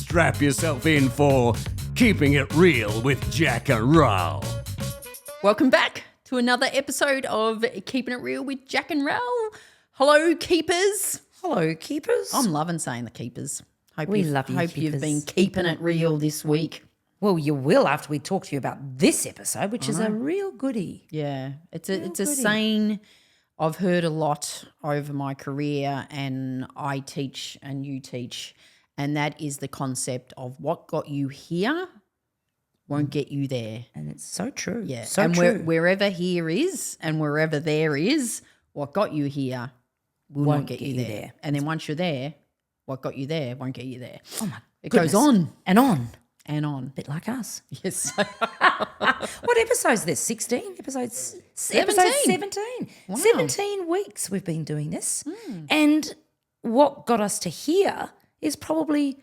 strap yourself in for Keeping It Real with Jack and Raoul. Welcome back to another episode of Keeping It Real with Jack and Raoul. Hello, keepers. Hello, keepers. I'm loving saying the keepers. Hope We you've, love you, Hope you've keepers. been keeping it real this week. Well, you will after we talk to you about this episode, which is a real goodie. Yeah, it's a goodie. saying I've heard a lot over my career, and I teach and you teach, and that is the concept of what got you here won't get you there. And it's so true. Yeah, so and true. wherever here is and wherever there is, what got you here will Won't not get get you you there. there. And then once you're there, what got you there won't get you there. Oh my It goodness. goes on and on. and on. A bit like us. Yes. What episode is this? 16? Episodes 17. Episode 17. 17 weeks we've been doing this. And what got us to here is probably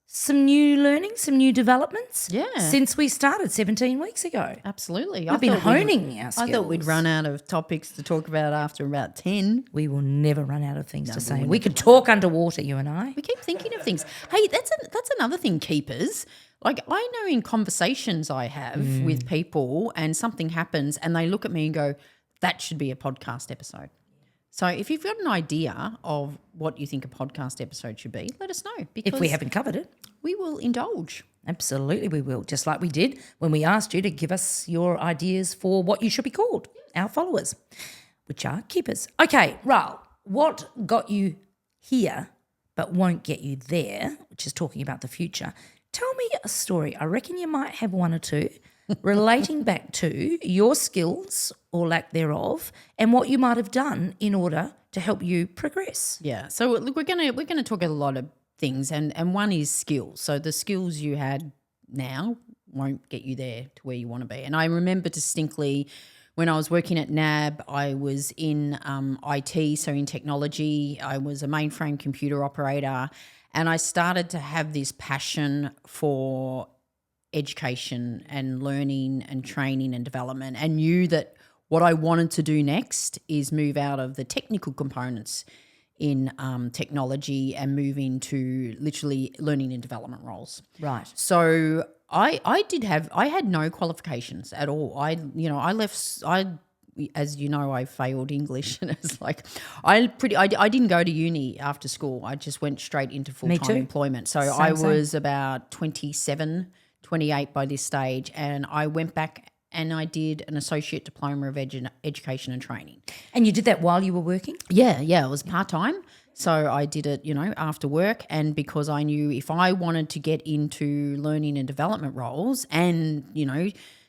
some new learning, some new developments. Yeah. Since we started 17 weeks ago. Absolutely. We've been thought we'd- honing our skills. I thought we'd run out of topics to talk about after about 10. We will never run out of things to say. We could talk underwater, you and I. We keep thinking of things. Hey, that's another thing, keepers. Like, I know in conversations I have with people and something happens and they look at me and go, that should be a podcast episode. So if you've got an idea of what you think a podcast episode should be, let us know. Because If we haven't covered it. we will indulge. Absolutely we will, just like we did when we asked you to give us your ideas for what you should be called, our followers, which are keepers. Okay, Raoul, what got you here but won't get you there, which is talking about the future? Tell me a story. I reckon you might have one or two relating back to your skills or lack thereof and what you might have done in order to help you progress. Yeah. So look, we're gonna talk a lot of things, and one is skills. So the skills you had now won't get you there to where you want to be. And I remember distinctly when I was working at NAB, I was in IT, so in technology. I was a mainframe computer operator, and I started to have this passion for education and learning and training and development, and knew that what I wanted to do next is move out of the technical components in technology and move into literally learning and development roles. Right. So I had no qualifications at all. As you know, I failed English, and it's like I didn't go to uni after school. I just went straight into full-time employment. So I was about 27, 28 by this stage, and I went back and I did an associate diploma of education and training. And you did that while you were working? Yeah, it was part-time. So I did it, after work, and because I knew if I wanted to get into learning and development roles and,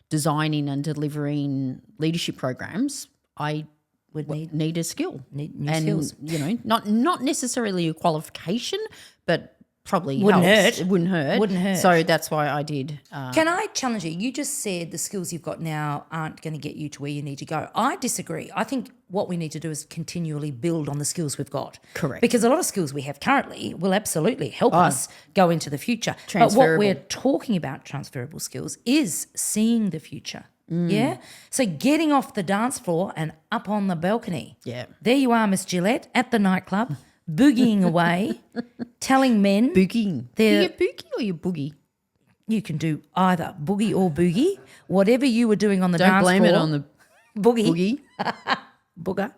designing and delivering leadership programs, I would need a skill. Need new skills. Not necessarily a qualification, but probably Wouldn't helps. hurt. It wouldn't hurt. Wouldn't hurt. So that's why I did. Can I challenge you? You just said the skills you've got now aren't going to get you to where you need to go. I disagree. I think what we need to do is continually build on the skills we've got. Correct. Because a lot of skills we have currently will absolutely help us go into the future. But what Transferable. we're talking about, transferable skills, is seeing the future. Yeah? So getting off the dance floor and up on the balcony. Yeah. There you are, Miss Gillette, at the nightclub, boogieing away, telling men boogieing. They're- You boogie or you boogie? you can do either boogie or boogie. Whatever you were doing on the Don't dance blame floor. it on the boogie. boogie. Booger.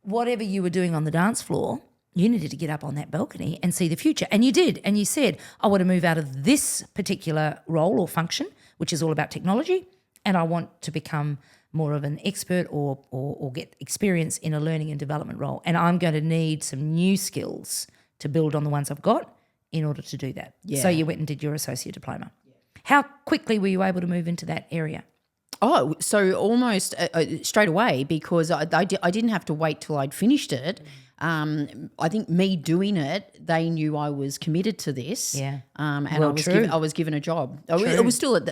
Whatever you were doing on the dance floor, you needed to get up on that balcony and see the future. And you did. And you said, I want to move out of this particular role or function, which is all about technology, and I want to become more of an expert or get experience in a learning and development role. And I'm going to need some new skills to build on the ones I've got in order to do that. Yeah. So you went and did your associate diploma. How quickly were you able to move into that area? Oh, so almost straight away, because I didn't have to wait till I'd finished it. I think me doing it, they knew I was committed to this. Yeah. And Well, true. I was given a job. It was still at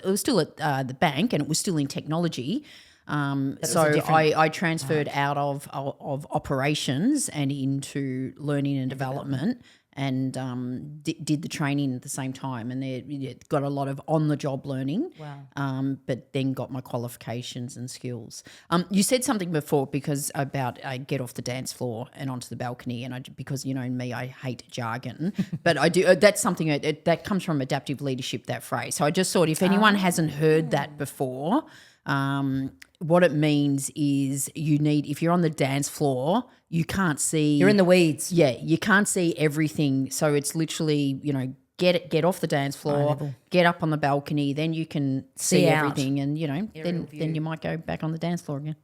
the bank, and it was still in technology. So I transferred out of operations and into learning and development. and did the training at the same time, and they got a lot of on-the-job learning. Wow. But then got my qualifications and skills. You said something before because about I get off the dance floor and onto the balcony, and because you know me, I hate jargon, but I do. That's something that comes from adaptive leadership. That phrase. So I just thought if anyone hasn't heard that before. What it means is if you're on the dance floor, you can't see. You're in the weeds. Yeah, you can't see everything. So it's literally, get off the dance floor, get up on the balcony, then you can see everything, and then you might go back on the dance floor again.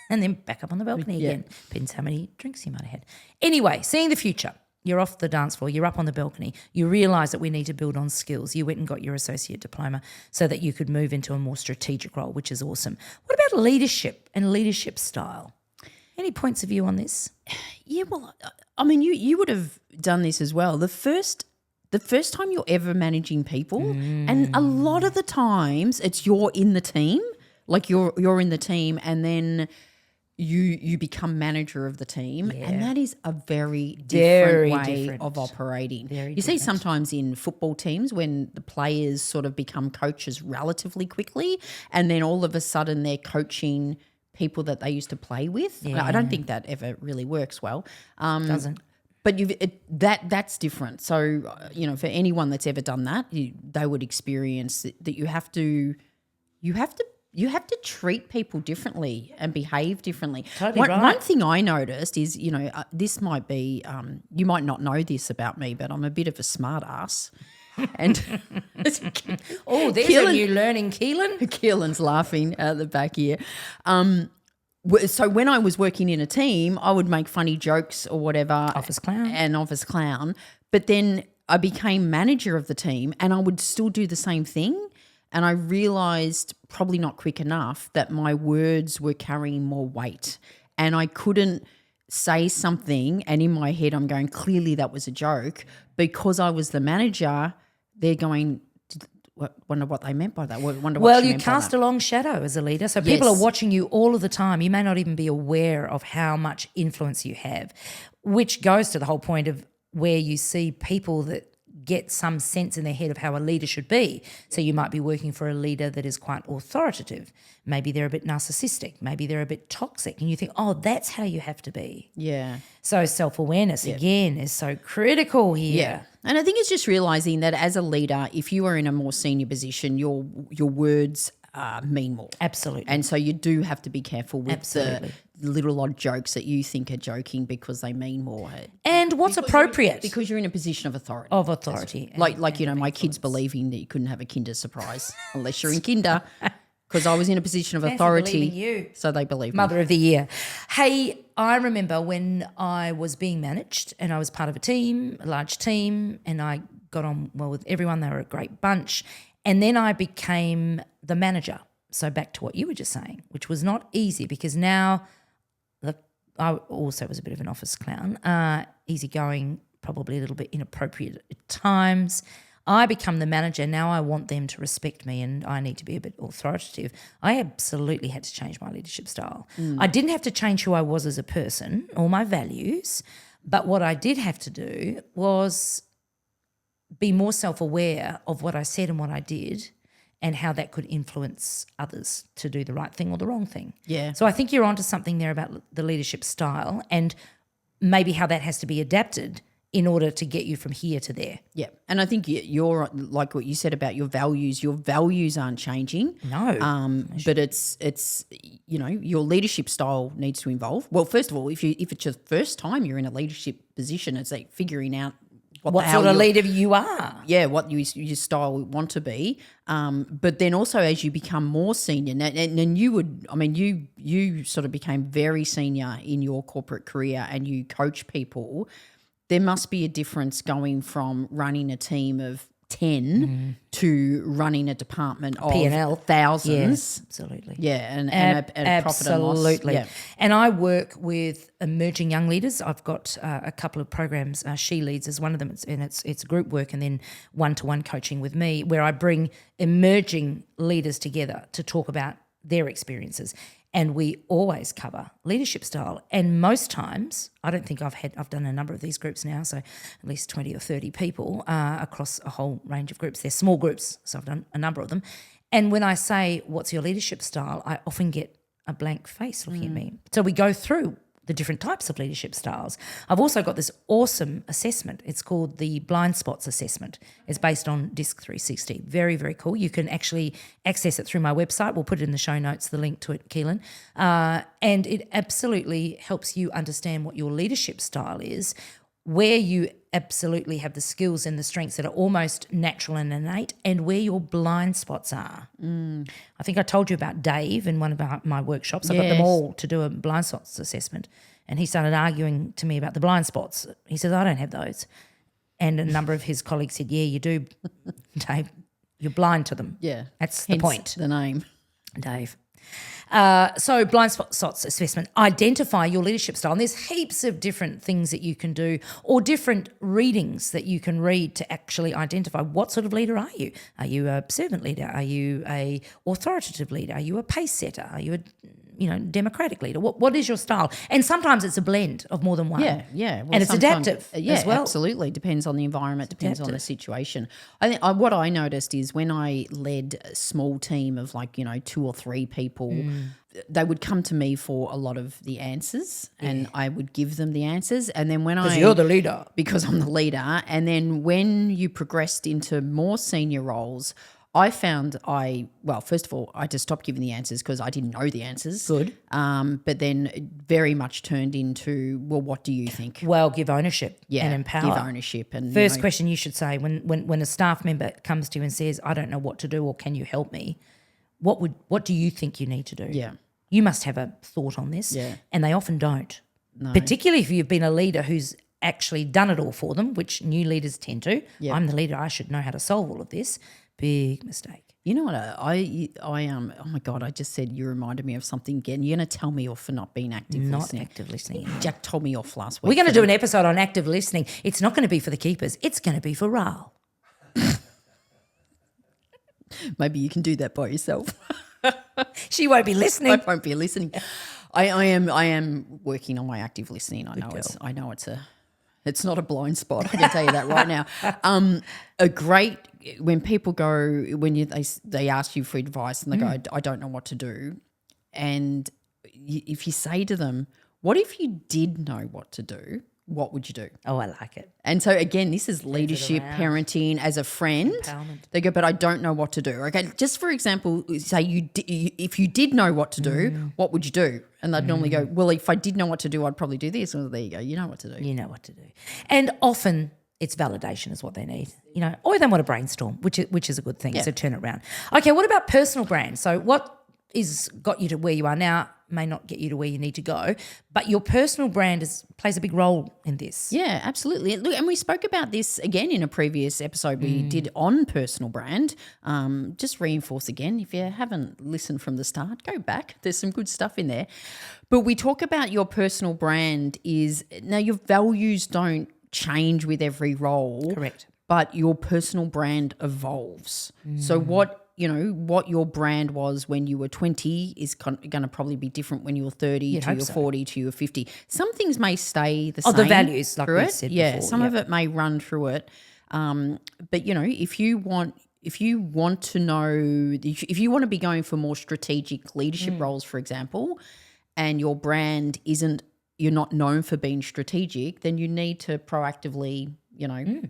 And then back up on the balcony again. Depends how many drinks you might have had. Anyway, seeing the future. You're off the dance floor, you're up on the balcony, you realise that we need to build on skills. You went and got your associate diploma so that you could move into a more strategic role, which is awesome. What about leadership and leadership style? Any points of view on this? Yeah, well, I mean, you would have done this as well. The first time you're ever managing people, and a lot of the times it's you're in the team, like you're in the team, and then you become manager of the team, and that is a very different way of operating. You see sometimes in football teams when the players sort of become coaches relatively quickly, and then all of a sudden they're coaching people that they used to play with. I don't think that ever really works well. Doesn't. But that's different. So, for anyone that's ever done that, they would experience that you have to treat people differently and behave differently. Totally right. One thing I noticed is, this might be, you might not know this about me, but I'm a bit of a smart ass. And there's a new learning, Keehlan. Keelan's laughing at the back here. So when I was working in a team, I would make funny jokes or whatever. Office clown. But then I became manager of the team, and I would still do the same thing. And I realised, probably not quick enough, that my words were carrying more weight, and I couldn't say something, and in my head I'm going, clearly that was a joke. Because I was the manager, they're going, wonder what they meant by that. You cast a long shadow as a leader. So people are watching you all of the time. You may not even be aware of how much influence you have, which goes to the whole point of where you see people that get some sense in their head of how a leader should be. So you might be working for a leader that is quite authoritative. Maybe they're a bit narcissistic. Maybe they're a bit toxic. And you think, that's how you have to be. Yeah. So self-awareness, again, is so critical here. Yeah. And I think it's just realising that as a leader, if you are in a more senior position, your words mean more. Absolutely. And so you do have to be careful with the little odd jokes that you think are joking because they mean more. And what's appropriate? Because you're in a position of authority. Like my kids believing that you couldn't have a kinder surprise unless you're in kinder. Because I was in a position of authority. You. So they believe me. Mother of the Year. Hey, I remember when I was being managed and I was part of a large team, and I got on well with everyone. They were a great bunch. And then I became the manager. So back to what you were just saying, which was not easy because now I also was a bit of an office clown, easygoing, probably a little bit inappropriate at times. I become the manager. Now I want them to respect me and I need to be a bit authoritative. I absolutely had to change my leadership style. I didn't have to change who I was as a person or my values, but what I did have to do was be more self-aware of what I said and what I did and how that could influence others to do the right thing or the wrong thing. Yeah. So I think you're onto something there about the leadership style and maybe how that has to be adapted in order to get you from here to there. Yeah. And I think you're like what you said about your values aren't changing. No. But it's your leadership style needs to evolve. Well, first of all, if it's your first time you're in a leadership position, it's like figuring out what sort of leader you are. Yeah, what your style would want to be. But then also as you become more senior, and you sort of became very senior in your corporate career and you coach people, there must be a difference going from running a team of 10 to running a department of P&L. thousands. Yes, absolutely. Yeah, and a profit and loss. Absolutely. Yeah. And I work with emerging young leaders. I've got a couple of programs. She Leads is one of them, it's group work and then one-to-one coaching with me where I bring emerging leaders together to talk about their experiences. And we always cover leadership style. And most times, I don't think I've done a number of these groups now, so at least 20 or 30 people across a whole range of groups. They're small groups, so I've done a number of them. And when I say, what's your leadership style, I often get a blank face looking at me. So we go through the different types of leadership styles. I've also got this awesome assessment. It's called the Blind Spots Assessment. It's based on DISC 360. Very, very cool. You can actually access it through my website. We'll put it in the show notes, the link to it, Keehlan. And it absolutely helps you understand what your leadership style is, where you absolutely have the skills and the strengths that are almost natural and innate, and where your blind spots are. I think I told you about Dave in one of my workshops. I got them all to do a blind spots assessment, and he started arguing to me about the blind spots. He says, I don't have those. And a number of his colleagues said, yeah, you do, Dave. You're blind to them. Yeah. That's Hence the point. the name. Dave. So blind spots assessment, identify your leadership style. And there's heaps of different things that you can do, or different readings that you can read to actually identify what sort of leader are you. Are you a servant leader? Are you a authoritative leader? Are you a pace setter? Are you a democratic leader? What is your style? And sometimes it's a blend of more than one. Yeah. Well, and it's sometimes- adaptive Yeah, as well. absolutely. Depends on the environment, depends on the situation. I think what I noticed is when I led a small team of 2 or 3 people, they would come to me for a lot of the answers, and I would give them the answers. And then when Because you're the leader. because I'm the leader, and then when you progressed into more senior roles, I found first of all, I just stopped giving the answers because I didn't know the answers. Good. But then it very much turned into, well, what do you think? Well, give ownership and empower. Give ownership. And First question you should say when a staff member comes to you and says, I don't know what to do, or can you help me? What do you think you need to do? Yeah. You must have a thought on this. Yeah. And they often don't. No. Particularly if you've been a leader who's actually done it all for them, which new leaders tend to. Yeah. I'm the leader, I should know how to solve all of this. Big mistake. You know what? I oh my God! I just said you reminded me of something again. You're going to tell me off for not being active Not listening. active listening. Jack told me off last week. We're going to do an episode on active listening. It's not going to be for the keepers. It's going to be for Rahl. Maybe you can do that by yourself. She won't be listening. I won't be listening. I am working on my active listening. I know it's not a blind spot. I can tell you that right now. When people go, they ask you for advice and they go, I don't know what to do. And if you say to them, what if you did know what to do? What would you do? Oh, I like it. And so again, this is leadership, parenting as a friend. Empowerment. They go, but I don't know what to do. Okay, just for example, say if you did know what to do, what would you do? And they'd normally go, well, if I did know what to do, I'd probably do this. Well, there you go. You know what to do. You know what to do. And often it's validation is what they need, or they want to brainstorm, which is a good thing. So turn it around. Okay, what about personal brand? So what is got you to where you are now may not get you to where you need to go, but your personal brand plays a big role in this. Yeah, absolutely. Look, and we spoke about this again in a previous episode we did on personal brand. Just reinforce again, if you haven't listened from the start, go back. There's some good stuff in there. But we talk about your personal brand now your values don't change with every role. Correct. But your personal brand evolves. So what your brand was when you were 20 is going to probably be different when you're 30 to your 40 to your 50. Some things may stay the same. The values, like we said Yeah, before. some of it may run through it. But if you want to know, if you want to be going for more strategic leadership roles, for example, and your brand you're not known for being strategic, then you need to proactively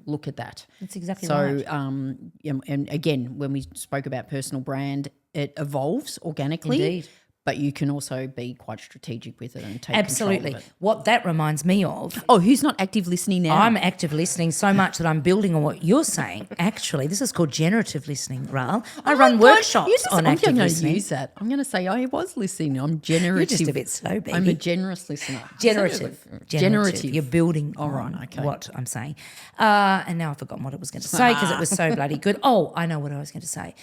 look at that. That's exactly right. So, and again, when we spoke about personal brand, it evolves organically. Indeed. But you can also be quite strategic with it and take Absolutely. control of it. What that reminds me of, Oh, who's not active listening now? I'm active listening so much that I'm building on what you're saying. Actually, this is called generative listening, Rahl. I run workshops on active I'm going to listening. use that. I'm going to say I was listening. I'm generative. You're just a bit slow, baby. I'm a generous listener. Generative. Generative. You're building All on right, okay. what I'm saying. And now I've forgotten what I was going to say because it was so bloody good. Oh, I know what I was going to say.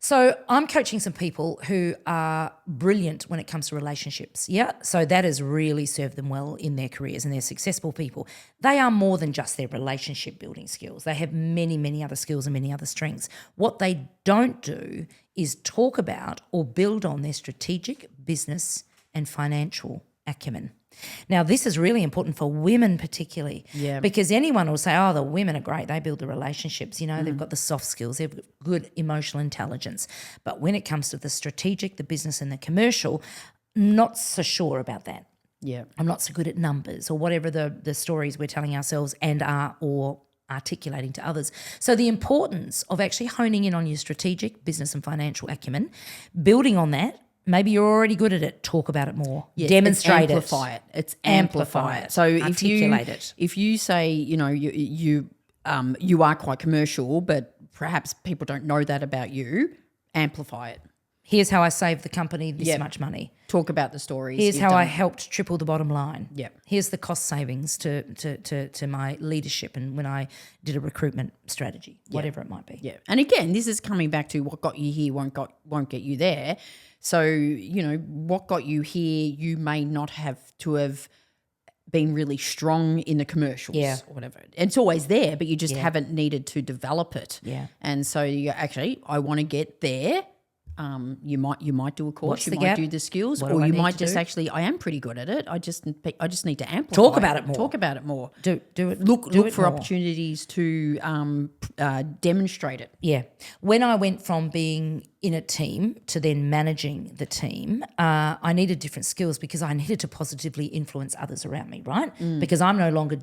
So I'm coaching some people who are brilliant when it comes to relationships. Yeah. So that has really served them well in their careers, and they're successful people. They are more than just their relationship building skills. They have many, many other skills and many other strengths. What they don't do is talk about or build on their strategic business and financial acumen. Now, this is really important for women particularly, because anyone will say, oh, the women are great. They build the relationships, they've got the soft skills, they've got good emotional intelligence. But when it comes to the strategic, the business and the commercial, not so sure about that. Yeah. I'm not so good at numbers or whatever the stories we're telling ourselves and are or articulating to others. So the importance of actually honing in on your strategic, business and financial acumen, building on that. Maybe you're already good at it. Talk about it more. Yes, demonstrate it's amplify it. It's Amplify it. So Articulate it. If you say, you are quite commercial, but perhaps people don't know that about you, amplify it. Here's how I saved the company this much money. Talk about the stories. Here's how I helped triple the bottom line. Yep. Here's the cost savings to my leadership and when I did a recruitment strategy, whatever it might be. Yeah. And again, this is coming back to what got you here won't get you there. So, what got you here, you may not have to have been really strong in the commercials or whatever. It's always there, but you just haven't needed to develop it. Yeah. And so you actually, I want to get there. You might do a course, What's you the might gap? do the skills, What do or I you need might to just do? actually, I am pretty good at it. I just need to amplify. Talk about it more. Talk about it more. Do it. Look do it for more. opportunities to demonstrate it. Yeah. When I went from being in a team to then managing the team, I needed different skills because I needed to positively influence others around me, right? Because I'm no longer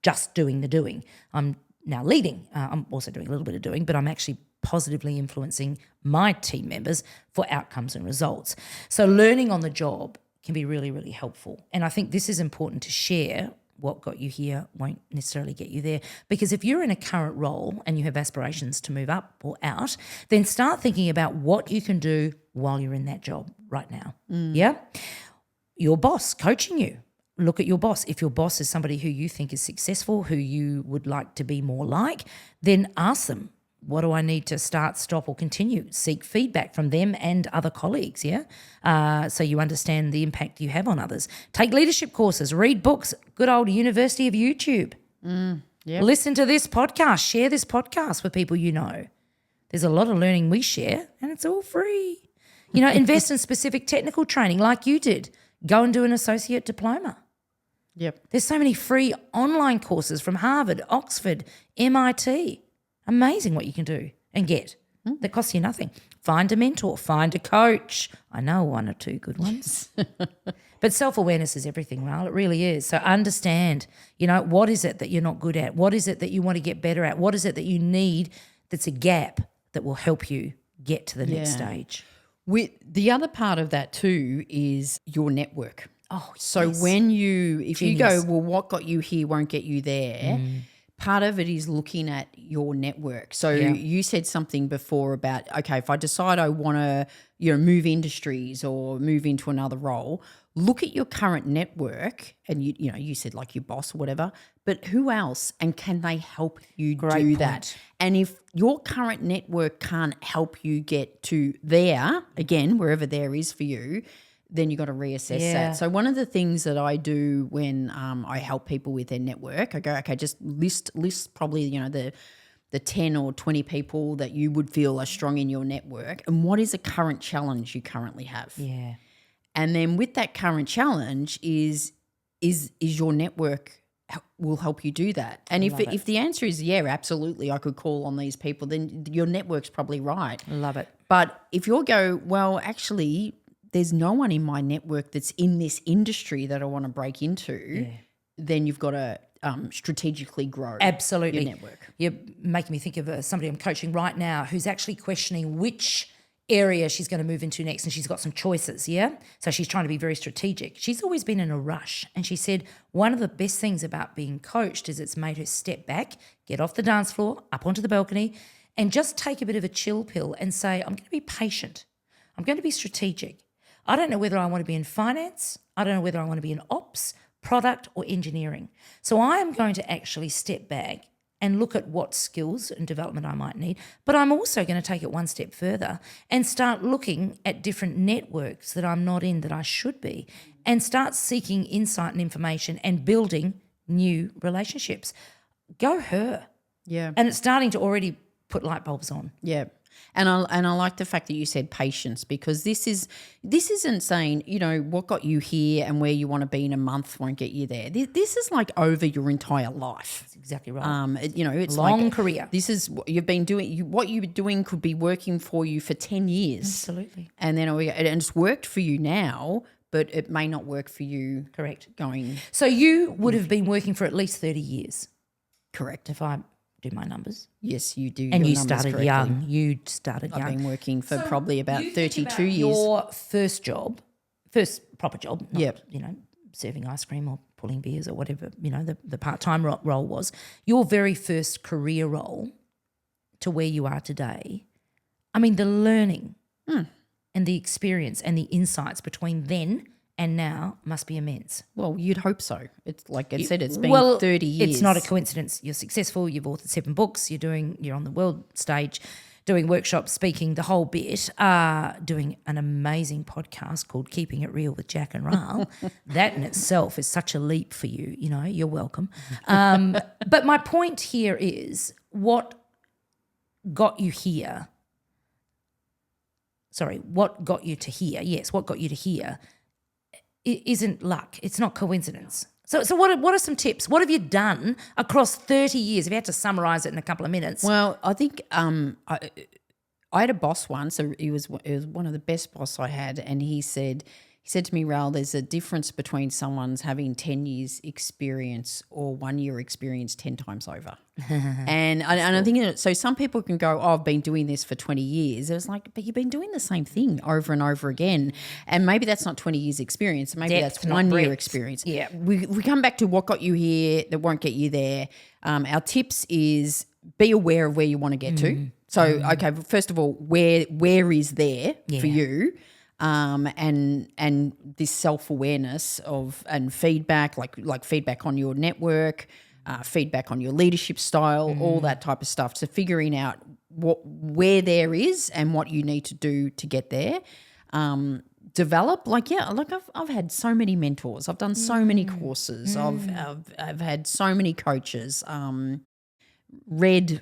just doing the doing. I'm now leading. I'm also doing a little bit of doing, but I'm actually positively influencing my team members for outcomes and results. So learning on the job can be really, really helpful. And I think this is important to share. What got you here won't necessarily get you there. Because if you're in a current role and you have aspirations to move up or out, then start thinking about what you can do while you're in that job right now. Yeah? Your boss coaching you. Look at your boss. If your boss is somebody who you think is successful, who you would like to be more like, then ask them, what do I need to start, stop, or continue? Seek feedback from them and other colleagues, so you understand the impact you have on others. Take leadership courses, read books, good old University of YouTube. Listen to this podcast, share this podcast with people you know. There's a lot of learning we share and it's all free. Invest in specific technical training like you did. Go and do an associate diploma. Yep. There's so many free online courses from Harvard, Oxford, MIT. Amazing what you can do and get that costs you nothing. Find a mentor, find a coach. I know one or two good ones. But self-awareness is everything, Raul. It really is. So understand, what is it that you're not good at? What is it that you want to get better at? What is it that you need that's a gap that will help you get to the next stage? With the other part of that too is your network. Oh, So yes. when if you Genius. go, well, what got you here won't get you there. Part of it is looking at your network. So you said something before about, okay, if I decide I want to, move industries or move into another role, look at your current network and you said like your boss or whatever, but who else and can they help you Great do point. that? And if your current network can't help you get to there, again, wherever there is for you, then you got to reassess that. So one of the things that I do when I help people with their network, I go, okay, just list probably, the 10 or 20 people that you would feel are strong in your network and what is a current challenge you currently have. Yeah. And then with that current challenge is your network will help you do that. And if the answer is, yeah, absolutely, I could call on these people, then your network's probably right. Love it. But if you go, well, actually, there's no one in my network that's in this industry that I want to break into, then you've got to strategically grow Absolutely. your network. You're making me think of somebody I'm coaching right now who's actually questioning which area she's going to move into next, and she's got some choices, So she's trying to be very strategic. She's always been in a rush, and she said one of the best things about being coached is it's made her step back, get off the dance floor, up onto the balcony, and just take a bit of a chill pill and say, I'm going to be patient. I'm going to be strategic. I don't know whether I want to be in finance. I don't know whether I want to be in ops, product, or engineering. So I am going to actually step back and look at what skills and development I might need. But I'm also going to take it one step further and start looking at different networks that I'm not in that I should be and start seeking insight and information and building new relationships. Go her. Yeah. And it's starting to already put light bulbs on. Yeah. And I like the fact that you said patience, because this isn't saying, what got you here and where you want to be in a month won't get you there. This is like over your entire life. That's exactly right. It's Long like career. This is what you've been doing. What you've been doing could be working for you for 10 years. Absolutely. And then it's worked for you now, but it may not work for you. Correct. Going. So you would have been working for at least 30 years. Correct. If I do my numbers. Yes, you do. And your you numbers started correctly. young. You started young. I've been working for probably about You think 32 about years. Your first job, first proper job, not, Yep. serving ice cream or pulling beers or whatever, the part-time role was. Your very first career role to where you are today, I mean, the learning and the experience and the insights between then and now must be immense. Well, you'd hope so. It's like I said, it's been Well, 30 years. It's not a coincidence. You're successful. You've authored 7 books. You're on the world stage, doing workshops, speaking, the whole bit. Doing an amazing podcast called Keeping It Real with Jack and Rahl. That in itself is such a leap for you. You're welcome. But my point here is what got you here. Sorry, what got you to here? Yes, what got you to here? It isn't luck. It's not coincidence. So what are some tips? What have you done across 30 years? If you had to summarise it in a couple of minutes. Well, I think I had a boss once. So it was one of the best boss I had, and he said to me, Raoul, there's a difference between someone's having 10 years experience or 1 year experience 10 times over. and I think so. Some people can go, I've been doing this for 20 years. It was like, but you've been doing the same thing over and over again, and maybe that's not 20 years experience. Maybe Depth, that's not 1 year breadth. experience. Yeah. We come back to what got you here that won't get you there. Our tips is be aware of where you want to get to. So, okay, first of all, where is there for you? And this self-awareness and feedback, like feedback on your network, feedback on your leadership style, all that type of stuff. So figuring out where there is and what you need to do to get there. Develop, I've had so many mentors. I've done so many courses. I've had so many coaches. Read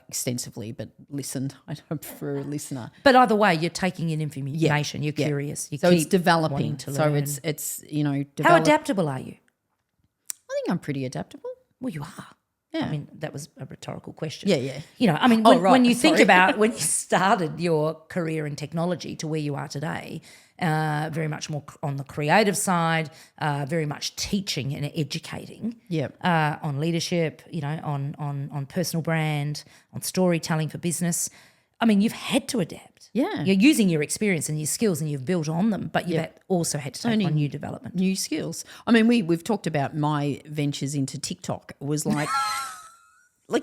extensively, but listened. I don't prefer a listener. But either way, you're taking in information. You're curious. You So keep it's developing. wanting to So learn. it's How adaptable are you? I think I'm pretty adaptable. Well, you are. Yeah. I mean, that was a rhetorical question. Yeah. When you think Sorry. about when you started your career in technology to where you are today, very much more on the creative side, very much teaching and educating. Yep. On leadership, on personal brand, on storytelling for business. I mean, you've had to adapt. Yeah. You're using your experience and your skills and you've built on them, but you've also had to take on new development. New skills. I mean, we've talked about my ventures into TikTok. It was like, I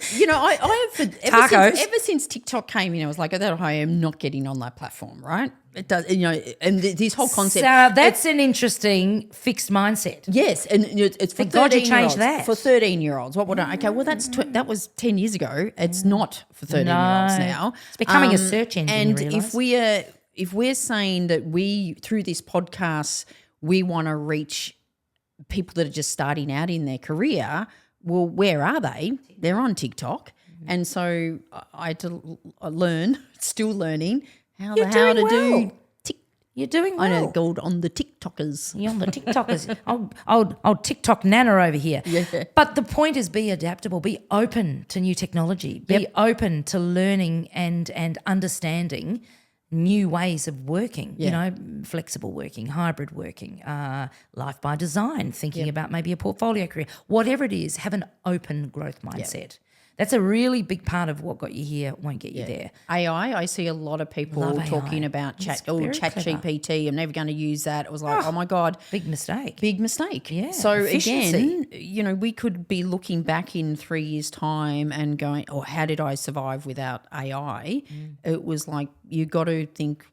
have ever since TikTok came in, I was like, I am not getting on that platform, right? It does, and this whole concept. So that's an interesting fixed mindset. Yes, and it's for Thank God you 13-year-olds. changed that. For 13-year-olds. What would I? Okay, well that was 10 years ago. It's not for 13-year-olds now. It's becoming a search engine. And you realise? if we're saying that we through this podcast we want to reach people that are just starting out in their career, well, where are they? They're on TikTok, and so I had to learn, still learning how to do. You're doing well. I know, gold on the TikTokers. You're on the TikTokers. Old TikTok Nana over here. Yeah. But the point is be adaptable, be open to new technology, be open to learning and understanding new ways of working, flexible working, hybrid working, life by design, thinking about maybe a portfolio career, whatever it is, have an open growth mindset. That's a really big part of what got you here, won't get you there. AI, I see a lot of people Love talking AI. about It's chat very clever. GPT. I'm never going to use that. It was like, oh my God. Big mistake. Big mistake. Yeah, So efficiency. again, we could be looking back in 3 years' time and going, oh, how did I survive without AI? It was like you got to think,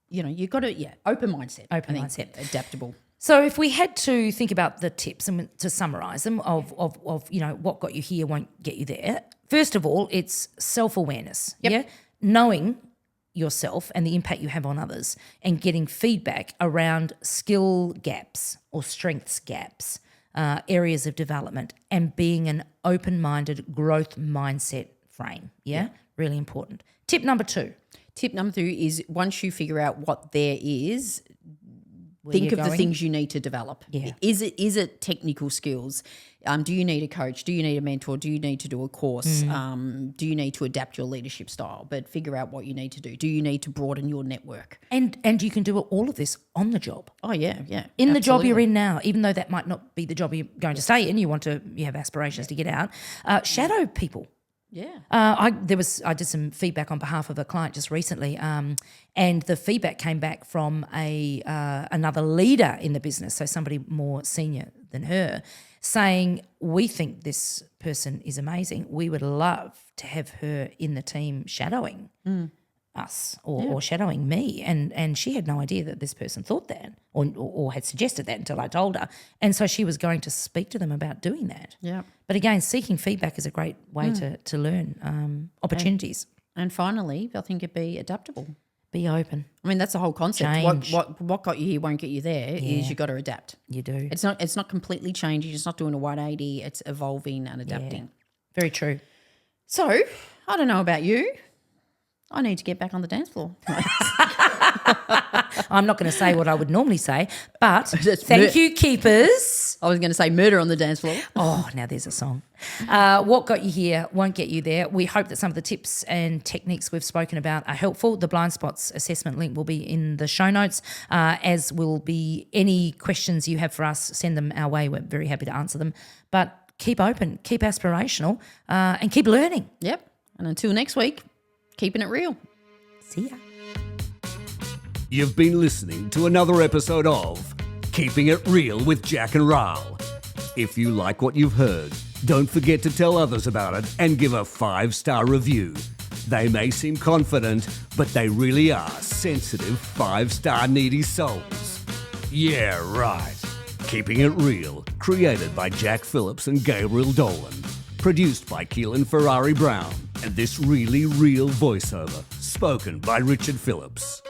open mindset. Open I think, mindset. adaptable. So if we had to think about the tips and to summarise them of what got you here won't get you there. First of all, it's self-awareness. Yep. Yeah, knowing yourself and the impact you have on others, and getting feedback around skill gaps or strengths gaps, areas of development, and being an open-minded growth mindset frame. Yeah? Really important. Tip number 2. Tip number 2 is once you figure out what there is, Where think you're of the going. things you need to develop. Yeah. Is it technical skills? Do you need a coach? Do you need a mentor? Do you need to do a course? Do you need to adapt your leadership style? But figure out what you need to do. Do you need to broaden your network? And you can do all of this on the job. Oh, yeah. In the job you're in now, even though that might not be the job you're going to stay in, you have aspirations to get out. Shadow people. Yeah. I did some feedback on behalf of a client just recently, and the feedback came back from another leader in the business, so somebody more senior than her, saying, we think this person is amazing. We would love to have her in the team shadowing us or shadowing me. And she had no idea that this person thought that or had suggested that until I told her. And so she was going to speak to them about doing that. Yeah. But again, seeking feedback is a great way to learn opportunities. And finally, I think it'd be adaptable. Be open. I mean, that's the whole concept. Change. What got you here won't get you there. Is you got to adapt. You do. It's not completely changing. It's not doing a 180. It's evolving and adapting. Very true. So, I don't know about you. I need to get back on the dance floor. I'm not going to say what I would normally say, but thank you, keepers. I was going to say murder on the dance floor. Oh, now there's a song. What got you here won't get you there. We hope that some of the tips and techniques we've spoken about are helpful. The blind spots assessment link will be in the show notes, as will be any questions you have for us. Send them our way. We're very happy to answer them. But keep open, keep aspirational, and keep learning. Yep. And until next week, keeping it real. See ya. You've been listening to another episode of Keeping It Real with Jack and Rahl. If you like what you've heard, don't forget to tell others about it and give a 5-star review. They may seem confident, but they really are sensitive 5-star needy souls. Yeah, right. Keeping It Real, created by Jack Phillips and Gabriel Dolan. Produced by Keehlan Ferrari-Brown. And this really real voiceover, spoken by Richard Phillips.